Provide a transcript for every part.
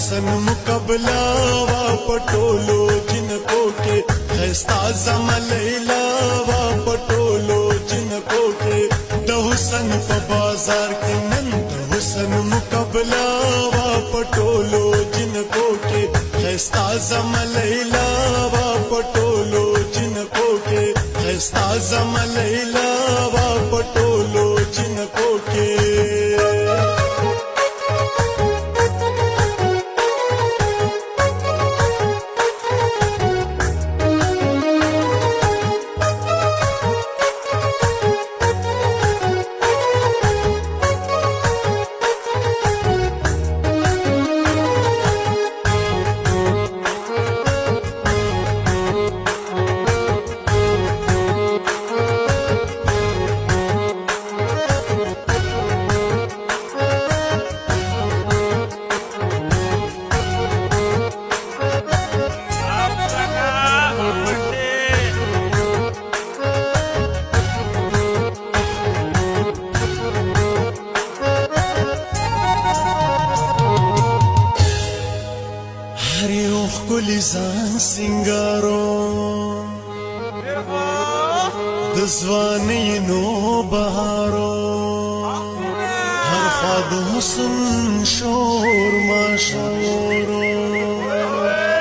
हुसन मुकबला वा पटोलो जिनको के खैस्ता जमा लैला वा पटोलो जिनको के द हुसन प बाजार के नंद हुसन मुकबला वा पटोलो जिनको के खैस्ता जमा लैला वा पटोलो जिनको के खैस्ता जमा लैला वा पटोलो जिनको के ځان سنگارو د ځوانۍ نو بهارو هر خوا د حسن شور ما شورو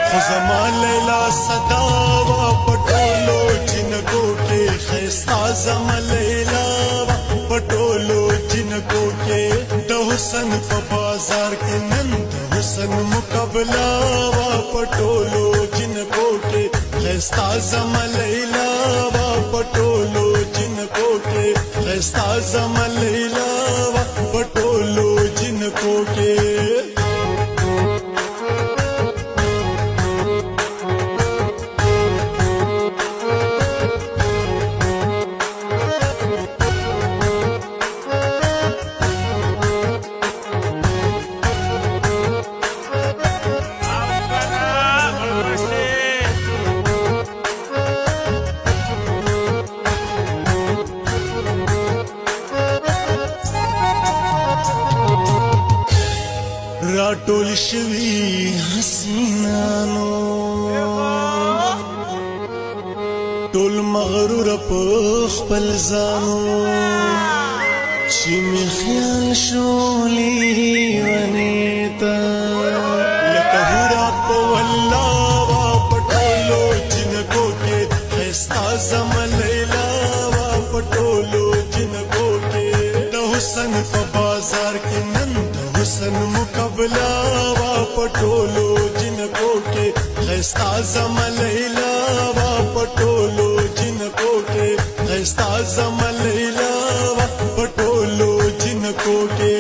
خو زما لیلا صدا وا پټولو جنکو کې خیستا زما لیلا وا پټولو جنکو کې د حسن په بازار کې نن د حسن مقابله وا پټولو جنکو کې خیستا زما لیلا وا پټولو جنکو کې خیستا زما لیلا وا پټولو جنکو کې راټول شوي حسینانو ټول مغرور په خپل ځانو چې مې خیال شولې ونیتا لکه هورا په والله وا پټولو جنکو کې خیستا زما لیلا وا پټولو جنکو کې د حسن په بازار کې نن حسن مقابلہ وا پټولو جنکو کې خیستا زما لیلا وا پټولو جنکو کې خیستا زما لیلا وا پټولو جنکو کې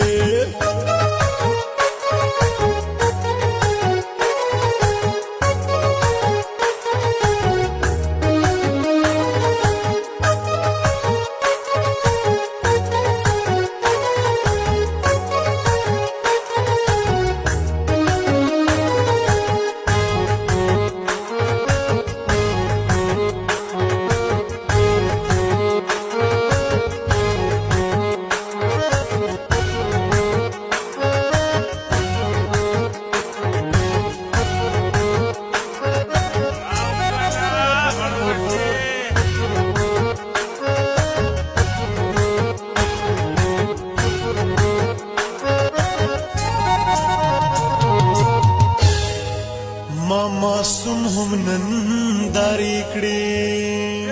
معصوم هم ننداري کړي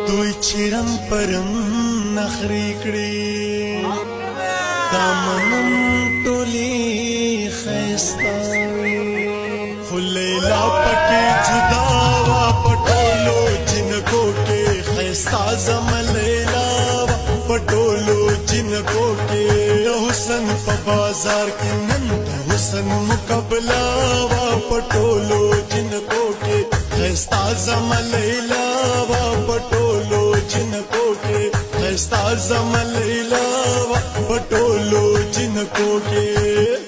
دوی چیرم پرم نخري کړي دامنم ټولي خيستا خو لیلا پکې جدا وا پټولو جنکو کې خيستا زما لیلا وا پټولو جنکو کې حسن په بازار کې نن حسن مقابلہ وا پټولو جنکو کې خیستا زما لیلا وا پټولو جنکو کې خیستا زما لیلا وا پټولو جنکو کې